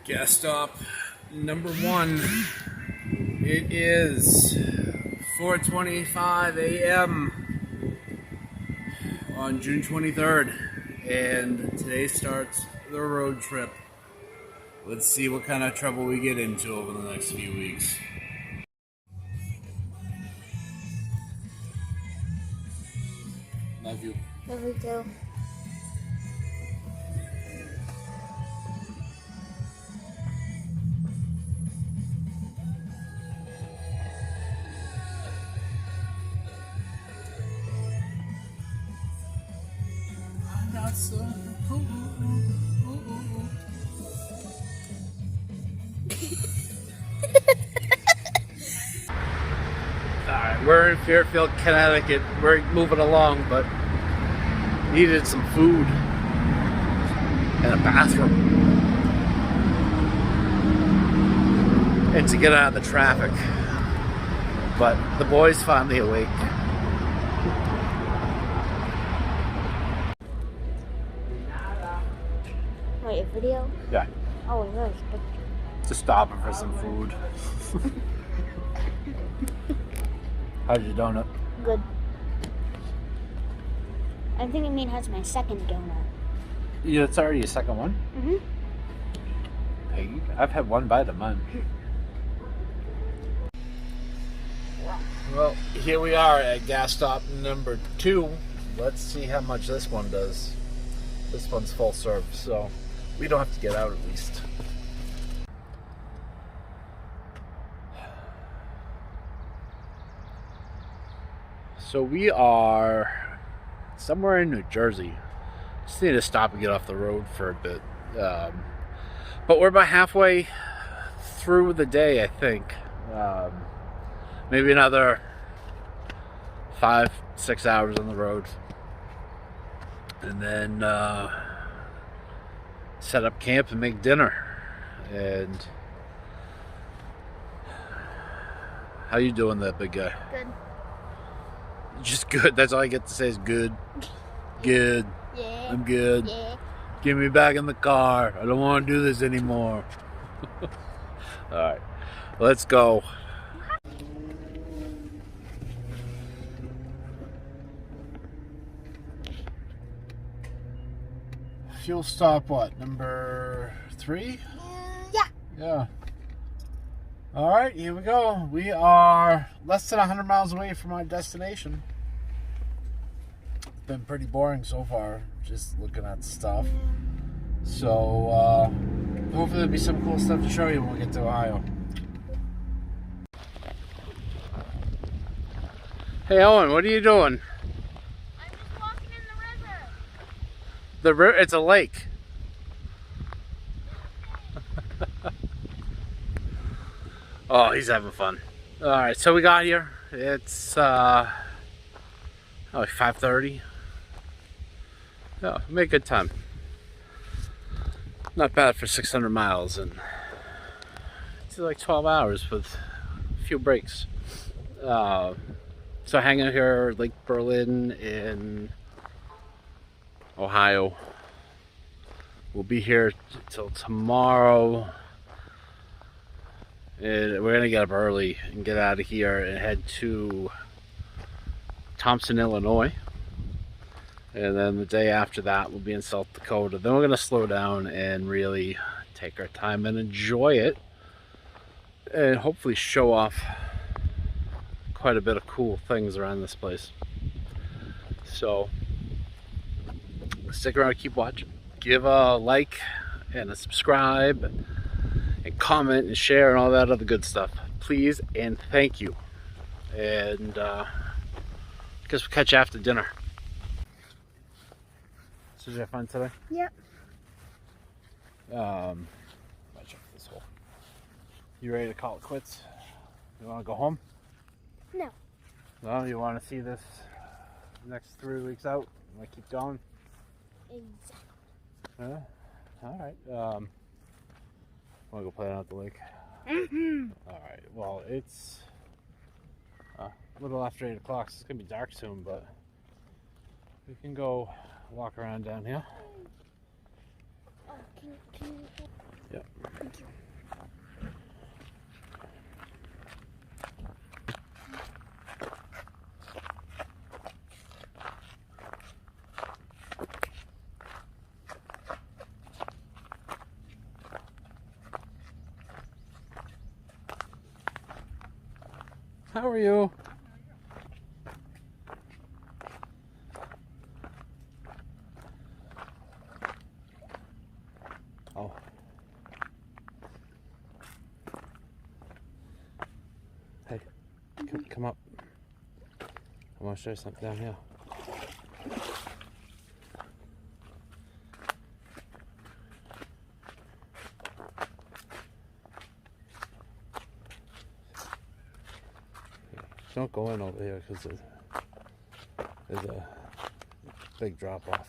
Gas stop number 1. It is 4:25 a.m. on June 23rd, and today starts the road trip. Let's see what kind of trouble we get into over the next few weeks. Love you. Love you too. I'm not so cool. Alright, we're in Fairfield, Connecticut. We're moving along, but needed some food and a bathroom. And to get out of the traffic. But the boys finally awake. Wait, a video? Yeah. Oh, it was. Just stopping for some food. How's your donut? Good. I think it has my second donut. Yeah, it's already your second one? Mm-hmm. Hey, I've had one bite of mine. Well, here we are at gas stop number 2. Let's see how much this one does. This one's full service, so we don't have to get out at least. So we are somewhere in New Jersey. Just need to stop and get off the road for a bit. But we're about halfway through the day, I think. Maybe another 5-6 hours on the road. And then set up camp and make dinner. And how you doing, that big guy? Good. Just good. That's all I get to say is good. Good. Yeah. I'm good. Yeah. Get me back in the car. I don't want to do this anymore. Alright. Let's go. Fuel stop what? Number 3? Yeah. Yeah. Alright, here we go. We are less than 100 miles away from our destination. It's been pretty boring so far, just looking at stuff. So, hopefully there'll be some cool stuff to show you when we get to Ohio. Hey Owen, what are you doing? I'm just walking in the river. The river, it's a lake. Oh, he's having fun. Alright, so we got here. It's like 5:30. Yeah, we made a good time. Not bad for 600 miles, and it's like 12 hours with a few breaks. So hanging out here at Lake Berlin in Ohio. We'll be here till tomorrow. And we're gonna get up early and get out of here and head to Thompson, Illinois. And then the day after that we'll be in South Dakota. Then we're gonna slow down and really take our time and enjoy it, and hopefully show off quite a bit of cool things around this place. So stick around, keep watching, give a like and a subscribe and comment and share and all that other good stuff, please and thank you. And guess we'll catch you after dinner. So did you have fun today? Yep. Watch out for this hole. You ready to call it quits? You want to go home? No. No, you want to see this next 3 weeks out? You want to keep going? Exactly. Alright. Want to go play out at the lake? Mm-hmm. Alright, well, it's a little after 8 o'clock, so it's going to be dark soon, but we can go walk around down here. Oh, can you How are you? Oh. Hey, come up. I want to show you something down here. Don't go in over here because there's a big drop off.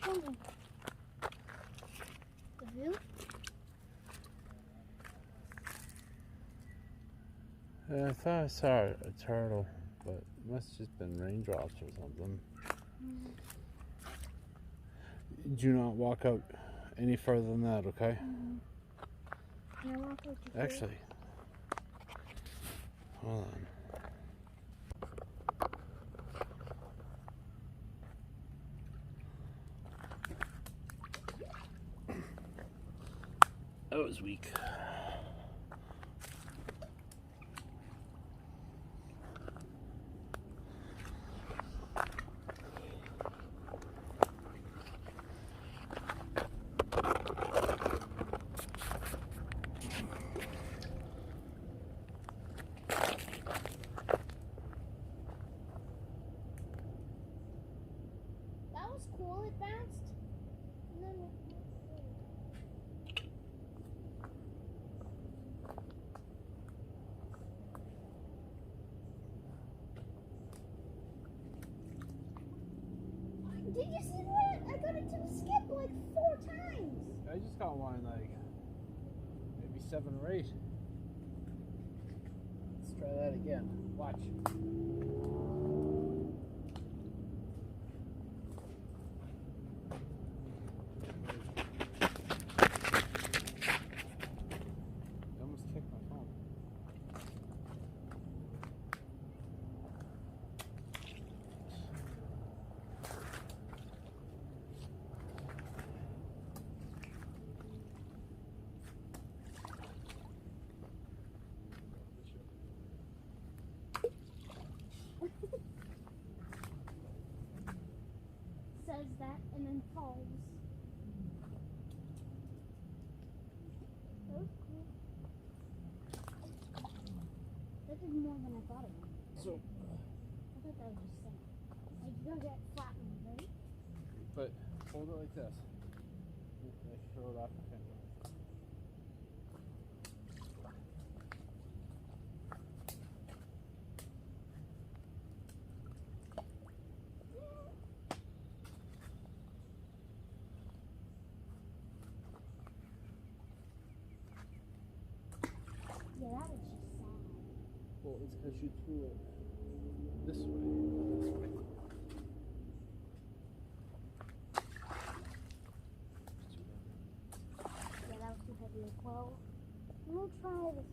Show me. The view? I thought I saw a turtle, but it must have just been raindrops or something. Do not walk out any further than that, okay? Can I walk with you? Actually, hold on. That was weak. That was cool. It bounced. And then did you see that? I got it to skip like 4 times. I just got one like maybe 7 or 8. Let's try that again. Watch. I almost kicked my phone. Says that and then falls. That was cool. That did more than I thought it would. So, I thought that was just sad. Like, you gotta get flattened, right? but hold it like this. Like throw it off the finger. Yeah, that was just sad. Well, it's because you threw it this way. Yeah, that was too heavy as well. We'll try this.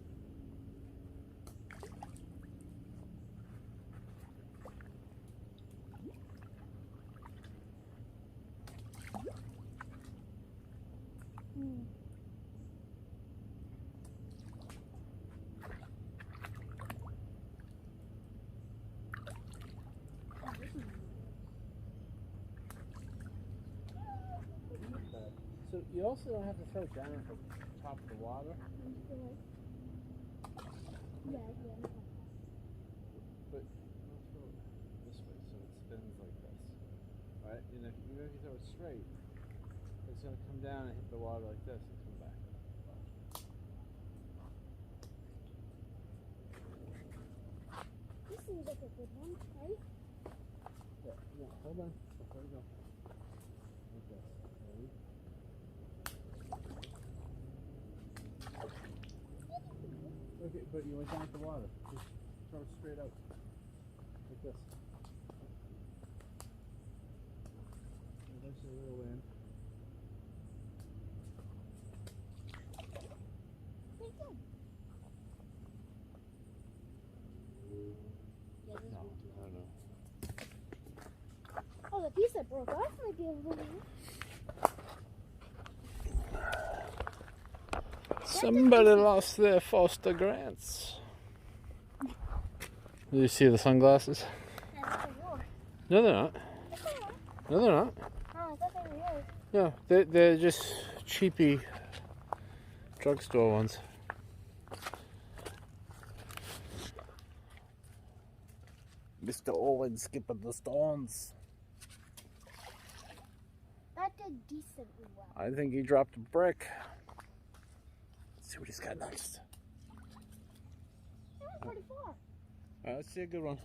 So you also don't have to throw it down at the top of the water. Yeah. But don't throw it this way so it spins like this. Right? And if even if you throw it straight, it's gonna come down and hit the water like this and come back. This seems like a good one, right? Yeah, hold on. Before you go. Like this. Ready? Okay, but you went down with the water. Just throw it straight out. Like this. And there's a little in. it broke off, might be able to. Somebody lost their Foster grants. Do you see the sunglasses? That's for yours. No, they're not. Yes, they are. No, they're not. Oh, I thought they were yours. No, they're just cheapy drugstore ones. Mr. Owen skipping the stones. That did decently well. I think he dropped a brick. Let's see what he's got next. That went pretty far. Let's see a good one.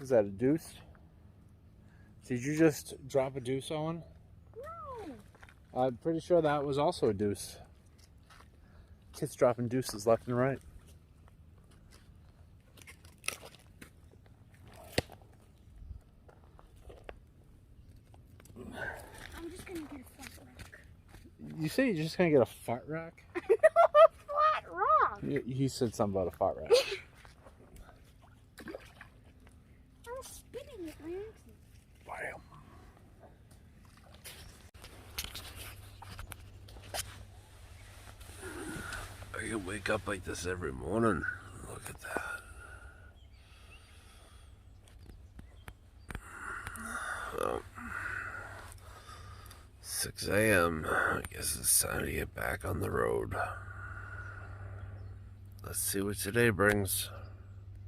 Is that a deuce? Did you just drop a deuce, Owen? No. I'm pretty sure that was also a deuce. Kids dropping deuces left and right. I'm just gonna get a flat rock. You say you're just gonna get a fart rack? No, a flat rock. He said something about a fart rack. I was spinning it by accident. Bam. I can wake up like this every morning. Look at that. Well, 6 a.m. I guess it's time to get back on the road. Let's see what today brings.